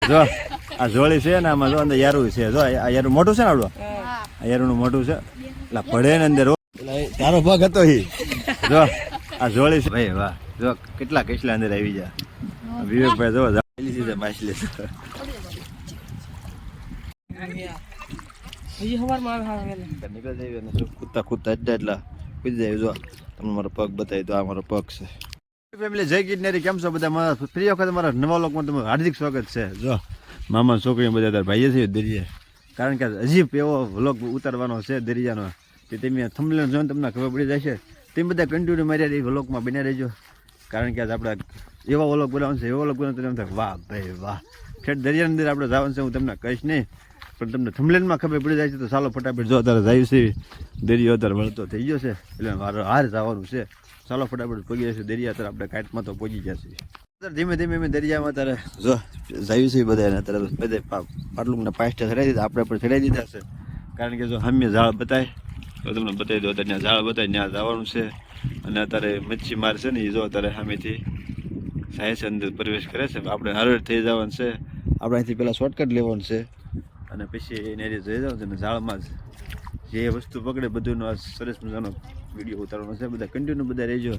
જો આ જોળી છે ને આમાં જો અંદર યારું છે જો આ યારું મોટું છે ને આવડું આ યારું મોટું છે એટલે પડે ને અંદર તારો પગ હતો ઈ જો આ જોળી છે ભાઈ વાહ જો કેટલા કેટલા અંદર આવી જા વિવેકભાઈ જો જાળી છે માછલી કૂદતા કૂદતા એટલા કૂદી જાય જો તમને મારો પગ બતાવી તો આ મારો પગ છે ફેમિલી જય કિડનેરી કેમ છો બધા મારા પ્રિય વખત મારા નવા લોકમાં તમારું હાર્દિક સ્વાગત છે જો મામા છોકરીઓ બધા તાર ભાઈએ છે દરિયા કારણ કે હજી એવો વ્લોગ ઉતારવાનો છે દરિયાનો કે તમે થંબનેલ જોઈને તમને ખબર પડી જાય છે તેમ બધા કન્ટિન્યુ માર્યા એ વ્લોગમાં બન્યા રહેજો કારણ કે આપણે એવા વ્લોગ બનાવવાનું છે એવા વ્લોગ બનાવવાનું તમને વાહ ભાઈ વાહ ઠેઠ દરિયાની અંદર આપણે જવાનું છે હું તમને કહીશ નહીં પણ તમને થંબનેલમાં ખબર પડી જાય છે તો ચાલો ફટાફટ જો અત્યારે જાય છે દરિયો અત્યારે વળતો થઈ ગયો છે એટલે મારે હાર જવાનું છે ચાલો ફટાફટ પગી જશે દરિયા અત્યારે આપણે કાંઠમાં તો પહોંચી જશે ધીમે ધીમે અમે દરિયામાં અત્યારે જો જાય છે બધાને અત્યારે બધે પાટલુંના પાસ્ટા ચડાવી દીધા આપણે પણ ચડાવી દીધા છે કારણ કે જો સામે ઝાડ બતાય તો તમને બતાવી દો અત્યારે ઝાડ બતાય ત્યાં જવાનું છે અને અત્યારે મચ્છી માર છે ને એ જો અત્યારે સામેથી જાય છે અંદર પ્રવેશ કરે છે આપણે હરડ થઈ જવાનું છે આપણે અહીંથી પહેલાં શોર્ટકટ લેવાનું છે અને પછી એને જઈ જવાનું છે ને ઝાડમાં જ જે વસ્તુ પકડે બધુંનો આ સરસ મજાનો વિડીયો ઉતારવાનો છે બધા કન્ટિન્યુ બધા રહેજો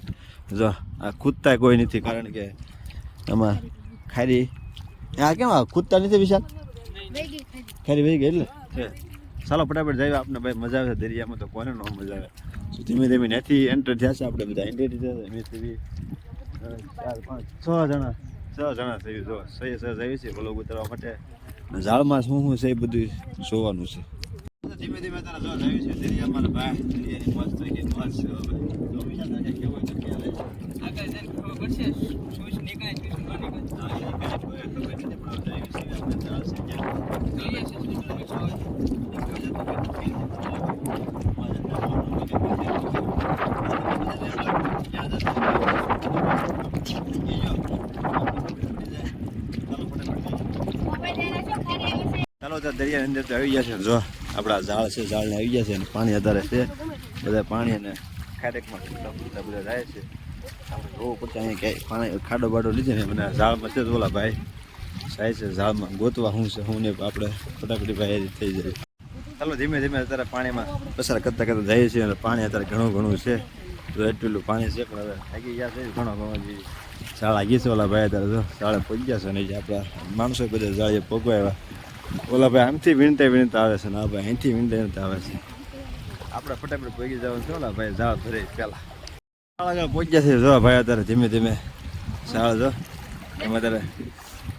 જો આ કૂદતા કોઈ નથી કારણ કે આમાં ખારી આ કેમ આ કૂદતા નથી વિશાલ ખારી વહી ગઈ એટલે ચાલો ફટાફટ જાય આપણે ભાઈ મજા આવે દરિયામાં તો કોને ન મજા આવે ધીમે ધીમે ત્યાંથી એન્ટર થયા છે આપણે બધા એન્ટર થયા એમથી 4 5 6 જણા થયું જો 6 જાય છે વ્લોગ ઉતારવા માટે ઝાડમાં શું છે એ બધું જોવાનું છે ધીમે ધીમે તારા જો જાય છે દરિયામાં ભાઈ દરિયાની મસ્ત થઈ ગઈ મસ્ત છે હવે તો વિશાલ આજે કેવું છે કે આગળ જઈને ખબર પડશે શું નીકળે છે શું નીકળે ચાલો તો દરિયાની અંદર તો આવી ગયા છે જો આપણા ઝાડ છે ઝાડને આવી ગયા છે અને પાણી અત્યારે છે બધા પાણી અને ખારેકમાં બધા જાય છે આપણે જોવું પડશે અહીંયા ક્યાંય પાણી ખાડો બાડો લીધે ને મને ઝાડમાં છે ઓલા ભાઈ જાય છે ઝાડમાં ગોતવા શું છે હું ને આપણે ફટાફટી ભાઈ થઈ જાય ચાલો ધીમે ધીમે અત્યારે પાણીમાં પસાર કરતા કરતા જઈએ છીએ અને પાણી અત્યારે ઘણું છે જો એટલું પાણી છે પણ હવે થાકી ગયા છે ઘણો જે શાળા ગઈ છે ઓલા ભાઈ અત્યારે જો શાળા પહોંચી ગયા છે ને જે આપણા માણસો બધા જાળીએ પગવાયા ઓલા ભાઈ આમથી વીણતા આવે છે ને આ ભાઈ અહીંથી વીણતા આવે છે આપણે ફટાફટ પગી જવાનું છે ઓલા ભાઈ ઝાડ ભરે પહેલાં શાળા આગળ પહોંચી ગયા છે જો ભાઈ અત્યારે ધીમે ધીમે શાળા જો એમાં અત્યારે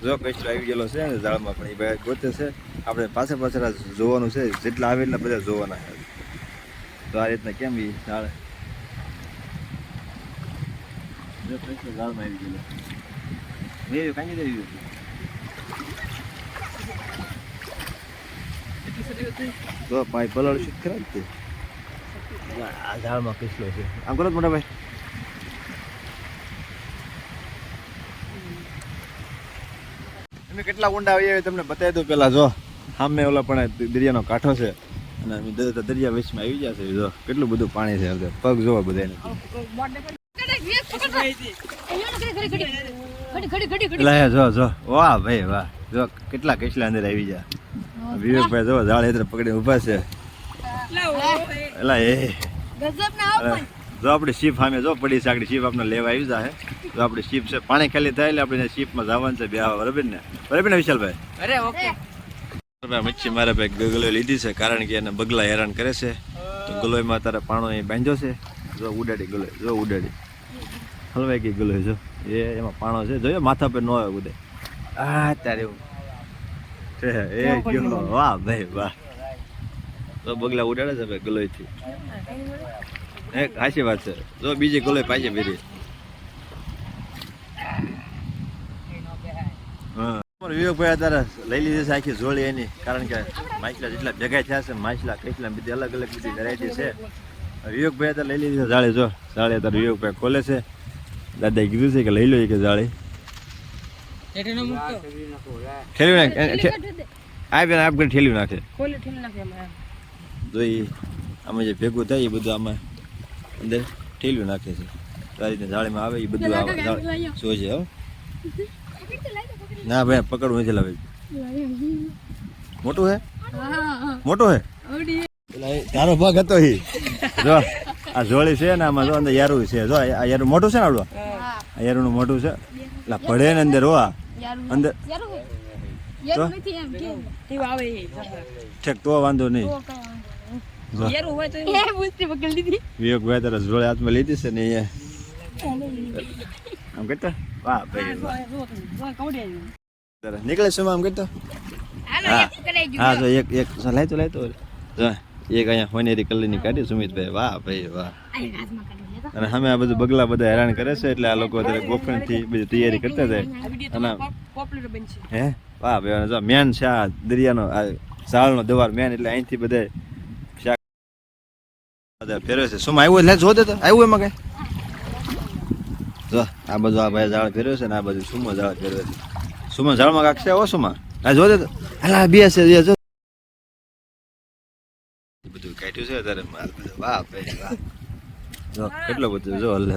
જો કચરો આવી ગયેલો છે ને ઝાડમાં પણ એ ભાઈ ગોતે છે આપણે પાછળ જોવાનું છે જેટલા આવે એટલા બધા જોવાના છે તો આ રીતના કેમ એ ઝાડ જો કચરો ઝાડમાં આવી ગયેલો મેં કાંઈ નથી આવ્યું તો ભાઈ પલળ શું ખરાબ છે આ ઝાડમાં કચરો છે આમ કરો મોટા ભાઈ અમે કેટલા ઊંડા આવીએ તમને બતાવી દઉં પેલા જો સામે ઓલા પણ દરિયાનો કાંઠો છે અને અમે દરિયા વચમાં આવી ગયા છે જો કેટલું બધું પાણી છે પગ જોવા બધાને જો વાહ ભાઈ વાહ જો કેટલા કેટલા અંદર આવી ગયા વિવેકભાઈ જો ઝાડ હેતર પકડીને ઉભા છે એલા એ જો આપણી શીપ સામે જો પડી છે આપણી શીપ આપણે લેવા આવી જાય તો આપણી શીપ છે પાણી ખાલી થાય એટલે આપણે શીપમાં જવાનું છે બે બરાબર ને વિશાલભાઈ અરે ઓકે મચ્છી મારા ભાઈ ગલોય લીધી છે કારણ કે એને બગલા હેરાન કરે છે તો ગલોયમાં તારે પાણો એ બાંધ્યો છે જો ઉડાડી ગલોય જો ઉડાડી હલવાઈ ગઈ ગલોય જો એમાં પાણો છે જોયો માથા પર ન આવે બધે આ ત્યારે એવું એ ગયો વાહ ભાઈ વાહ તો બગલા ઉડાડે છે ભાઈ ગલોયથી એક સાચી વાત છે જો બીજી ગલોય પાછી ફેરી વિવેકભાઈ અત્યારે લઈ લીધી છે આખી જોડી એની કારણ કે માછલા જેટલા ભેગા થયા છે માછલા કેટલા બધી અલગ અલગ બધી વેરાયટી છે વિવેકભાઈ અત્યારે લઈ લીધી છે જાળી જો જાળી અત્યારે વિવેકભાઈ ખોલે છે દાદાએ કીધું છે કે લઈ લો કે જાળી ઠેલી નાખે આપણે ઠેલી નાખે જો એ આમાં જે ભેગું થાય એ બધું આમાં અંદર ઠેલ્યું નાખે છે આ રીતે જાળીમાં આવે એ બધું આવે જોજે હો ના ભાઈ પકડવું નથી લાવે મોટું હે મોટું હે પેલા એ તારો ભાગ હતો ઈ જો આ જોળી છે ને આમાં જો અંદર યારું છે જો આ યારું મોટું છે ને આવડો આ યારું મોટું છે એટલે પડે ને અંદર હો અંદર તો ઠેક તો વાંધો નહીં વિવેક ભાઈ તારા જોડે હાથમાં લીધી છે ને અહીંયા આમ કરતા વાહ ભાઈ વાહ નીકળે શું આમ કરતો હા જો એક લાયતો જો એક અહીંયા હોનેરી કલરની કાઢી સુમિતભાઈ વાહ ભાઈ વાહ અને અમે આ બધું બગલા બધા હેરાન કરે છે એટલે આ લોકો અત્યારે ગોખણથી બધી તૈયારી કરતા જાય અને હે વાહ ભાઈ જો મેન છે આ દરિયાનો આ ઝાડનો દવાર મેન એટલે અહીંથી બધા શાક બધા ફેરવે છે શું આવ્યું એટલે જો દે તો આવ્યું એમાં કઈ જો આ બધું આ ભાઈ ઝાડ ફેરવે છે ને આ બધું સુમો ઝાડ ફેરવે છે સુમો ઝાડમાં કાંક છે ઓસુમાં આ જો દે તો હાલા બે છે જો બધું કાઢ્યું છે અત્યારે માલ બધું વાહ ભાઈ વાહ જો કેટલો બધું જો હલ્લે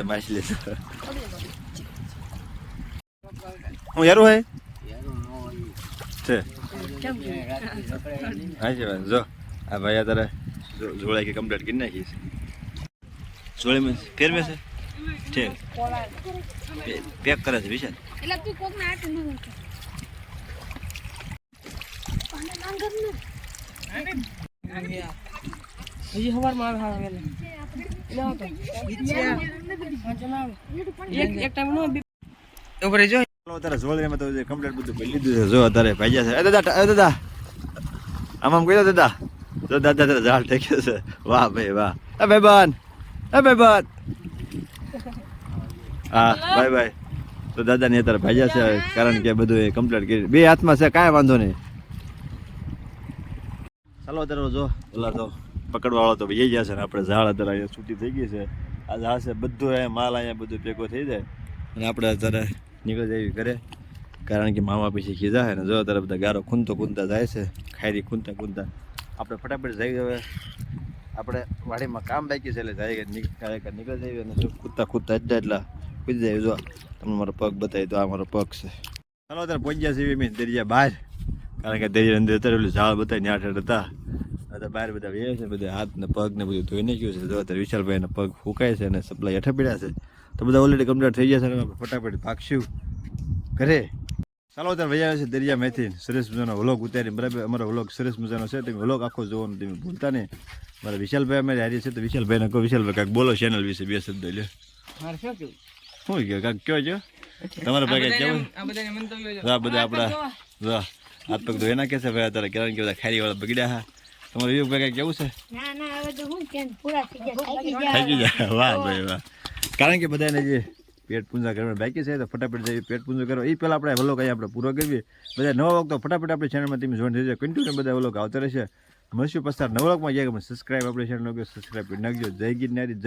માછલી હું યારું હે છે હા છે જો આ ભાઈ અત્યારે જોડાઈ કે કમ્પ્લીટ કરી નાખી છે જોડીમાં ફેરવે છે ઠીક પેક કરે છે વિશાલ દાદા આમ કહી દો દાદા જો દાદા તારા ઝાડ ટેક્યો છે વાહ ભાઈ વાહ એ ભાઈ હા ભાઈ તો દાદા ને અત્યારે ભાજ્યા છે કારણ કે બધું એ કમ્પ્લીટ કરી બે હાથમાં છે કાંઈ વાંધો નહીં ચાલો અત્યારે જો પેલા તો પકડવા વાળો તો ભાઈ ગયા છે ને આપણે ઝાડ અત્યારે અહીંયા છૂટી થઈ ગઈ છે આ ઝાડ છે બધું અહીંયા માલ અહીંયા બધું ભેગો થઈ જાય અને આપણે અત્યારે નીકળી જઈએ ઘરે કારણ કે મામા પછી કીધા છે ને જો અત્યારે બધા ગારો ખૂંદતા જાય છે ખાયરી ખૂંદતા આપણે ફટાફટ જઈ હવે આપણે વાડીમાં કામ બાકી છે એટલે જાય નીકળી જઈએ અને જો ખૂદતા એટલા કૂદી જાય જો તમને મારો પગ બતાવી તો આ મારો પગ છે ચાલો અત્યારે પહોંચ્યા છીએ મેં દરિયા બહાર કારણ કે દરિયા અંદર અત્યારે પેલું ઝાડ બતાવીને આઠ હતા અત્યારે બહાર બધા વે છે બધા હાથ ને પગ ને બધું ધોઈ નાખ્યું છે જો અત્યારે વિશાલભાઈને પગ ફૂંકાય છે અને સપ્લાય હેઠળ પડ્યા છે તો બધા ઓલરેડી કમ્પ્લીટ થઈ ગયા છે આપણે ફટાફટ ભાગશું ઘરે ચાલો અત્યારે વૈયા છે દરિયામાંથી સરસ મજાનો વ્લોગ ઉતારી બરાબર અમારો વ્લોગ સરસ મજાનો છે તમે વ્લોગ આખો જોવાનું તમે ભૂલતા નહીં મારા વિશાલભાઈ અમારે હારી છે તો વિશાલભાઈને કહો વિશાલભાઈ કાંઈક બોલો ચેનલ વિશે બે શબ્દ લ્યો શું કહ્યું કાંઈક કહો છો તમારા ભાઈ કાંઈક કેવું હા બધા આપણા હાથ પગ ધોઈ નાખે છે ભાઈ અત્યારે કારણ કે બધા ખારી વાળા બગડ્યા હા તમારું યુગ ભાઈ કાંઈક કેવું છે વાહ ભાઈ વાહ કારણ કે બધાને જે પેટ પૂજા કરવાનું બાકી છે તો ફટાફટ જઈએ પેટ પૂજા કરો એ પહેલાં આપણે વ્લોગ અહીંયા આપણે પૂરો કરીએ બધા નવા વખત ફટાફટ આપણી ચેનલમાં તમે જોઈન થઈ જાય કન્ટિન્યુ બધા વ્લોગ આવતા રહેશે મળશું પસાર નવા વ્લોગમાં જાય સબસ્ક્રાઈબ આપણી ચેનલ સબસ્ક્રાઈબ કરી નાખજો જય ગિરનારી